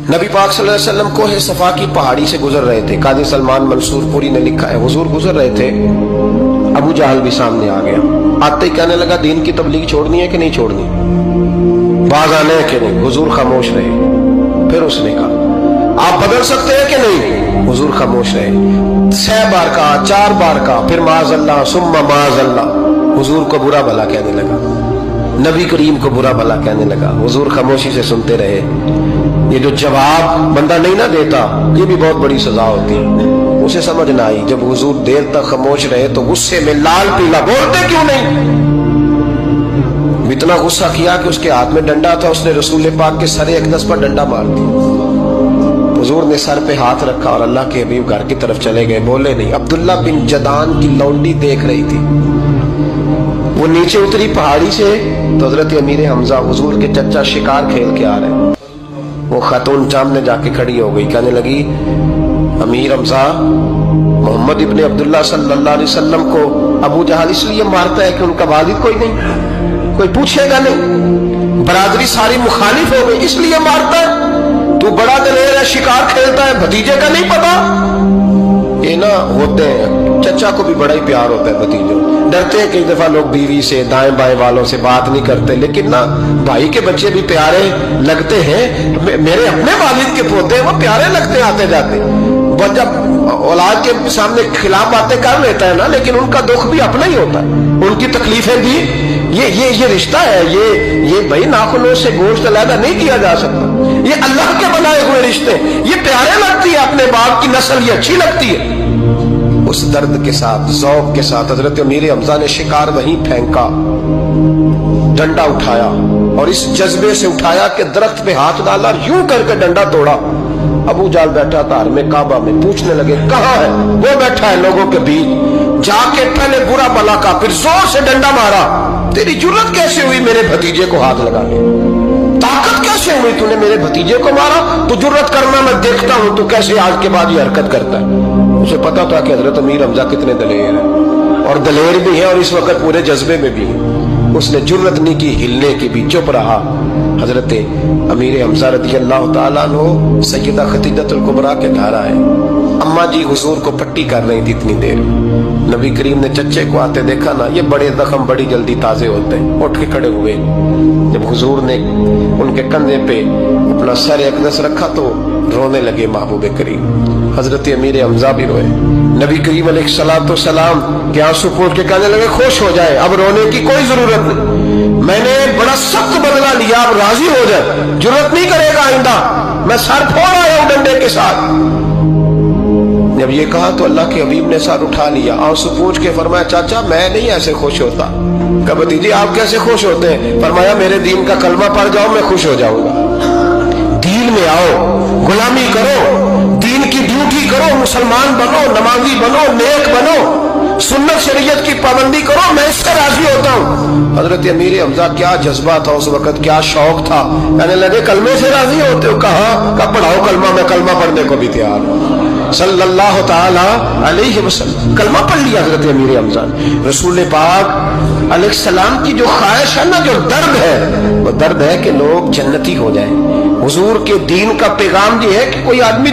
नबी पाक सल्लल्लाहु अलैहि वसल्लम कोहे सफा की पहाड़ी से गुजर रहे थे। काजी सलमान मंसूर पुरी ने लिखा है, हुजूर गुजर रहे थे, अबू जहल भी सामने आ गया। आते ही कहने लगा, दीन की तबलीग छोड़नी है कि नहीं छोड़नी, बाज आने है कि नहीं। हुजूर खामोश रहे। फिर उसने कहा, आप बदल सकते हैं कि नहीं। हुजूर खामोश रहे। 6 बार कहा, 4 बार कहा, फिर माज़अल्लाह सुम्मा माज़अल्लाह। हुजूर को बुरा भला कहने लगा, नबी करीम को बुरा भला कहने लगा। हुजूर खामोशी से सुनते रहे। ये जो जवाब बंदा नहीं ना देता, ये भी बहुत बड़ी सजा होती है। उसे समझ ना आई, जब हुजूर देर तक खामोश रहे तो गुस्से में लाल पीला, बोलते क्यों नहीं। इतना गुस्सा किया कि उसके हाथ में डंडा था, उसने रसूल पाक के सरे अक़दस पर डंडा मार दिया। हुजूर ने सर पे हाथ रखा और अल्लाह के हबीब घर की तरफ चले गए, बोले नहीं। अब्दुल्ला बिन जदान की लौंडी देख रही थी, वो नीचे उतरी पहाड़ी से तो हजरत अमीर हमजा हुजूर के चचा शिकार खेल के आ रहे। वो खातून सामने जाके खड़ी हो गई, कहने लगी, अमीर हमजा, मोहम्मद इब्ने अब्दुल्ला सल्लल्लाहु अलैहि वसल्लम को अबू जहल इसलिए मारता है कि उनका वालिद कोई नहीं, कोई पूछेगा नहीं, बरादरी सारी मुखालिफ हो गई इसलिए मारता है। तू बड़ा दलेर है, शिकार खेलता है, भतीजे का नहीं पता। ये ना होते हैं, चचा को भी बड़ा ही प्यार होता है भतीजों। डरते हैं कई दफा लोग बीवी से, दाएं बाएं वालों से बात नहीं करते, लेकिन ना भाई के बच्चे भी प्यारे लगते हैं। मेरे अपने वालिद के पोते वो प्यारे लगते आते जाते। वो जब औलाद के सामने खिलाफ बातें कर लेता है ना, लेकिन उनका दुख भी अपना ही होता है, उनकी तकलीफें भी। ये रिश्ता है, ये भाई नाखूनों से गोश्त अलग नहीं किया जा सकता। ये अल्लाह के बनाए हुए रिश्ते, ये प्यारे लगती है, अपने बाप की नस्ल ये अच्छी लगती है। उस दर्द के साथ, ज़ौक़ के साथ हजरत अमीर हमजा ने शिकार वहीं फेंका, डंडा उठाया और इस जज्बे से उठाया कि दरख्त पे हाथ डाला, यूं करके डंडा तोड़ा। अबू जहल बैठा था हरमे काबा में, पूछने लगे, कहाँ है वो? बैठा है लोगों के बीच। जाके पहले बुरा भला का, फिर जोर से डंडा मारा। तेरी जुर्रत कैसे हुई मेरे भतीजे को हाथ लगाने, ताकत कैसे हुई तूने मेरे भतीजे को मारा? तू जुर्रत करना मैं देखता हूं तू कैसे आज के बाद ये हरकत करता है। उसे पता था कि हजरत अमीर हमजा कितने दलेर हैं, और दलेर भी है और इस वक्त पूरे जज्बे में भी है। उसने जुर्रत नहीं की हिलने की भी, चुप रहा। हजरत अमीर हमजा रज़ी अल्लाह ताला अन्हु सैयदा खदीजतुल कुबरा के घर आए। अम्मा जी हुजूर को पट्टी कर रही थी इतनी देर। नबी करीम ने चच्चे को आते देखा ना, ये बड़े जख्म बड़ी जल्दी ताजे होते हैं। उठ के खड़े हुए। जब हुजूर ने उनके कंधे पे अपना सर अक़दस रखा तो रोने लगे महबूब करीम। हजरत अमीर हमजा भी रोए। नबी करीम अलैहिस्सलाम के आंसू पोंछ के कहने लगे, खुश हो जाए, अब रोने की कोई जरूरत नहीं, मैंने बड़ा सख्त बदला लिया, अब राजी हो जाए, जरूरत नहीं करेगा आइंदा, मैं सर फोड़ आया हूं डंडे के साथ। जब ये कहा तो अल्लाह के हबीब ने सर उठा लिया, आंसू पोंछ के फरमाया, चाचा मैं नहीं ऐसे खुश होता। कहा, भतीजी आप कैसे खुश होते हैं? फरमाया, मेरे दीन का कलमा पढ़ जाओ मैं खुश हो जाऊंगा। दीन में आओ, गुलामी करो, दीन की ड्यूटी करो, मुसलमान बनो, नमाजी बनो, नेक बनो, सुन्नत शरीयत की पाबंदी करो, मैं इससे राजी होता हूँ। हजरत अमीर हमजा क्या जज्बा था उस वक्त, क्या शौक था। कहने लगे, कलमे से राजी होते हो? कहा पढ़ाओ कलमा, मैं कलमा पढ़ने को भी तैयार हूँ। सल्लल्लाहु ताला अलैहि वसल्लम कलमा पढ़ लिया हजरत अमीर हमजा। रसूल पाक अलैहिस्सलाम की जो ख्वाहिश है ना, जो दर्द है, वो दर्द है कि लोग जन्नती हो जाएं। हुजूर के दीन का पैगाम ये है कि कोई आदमी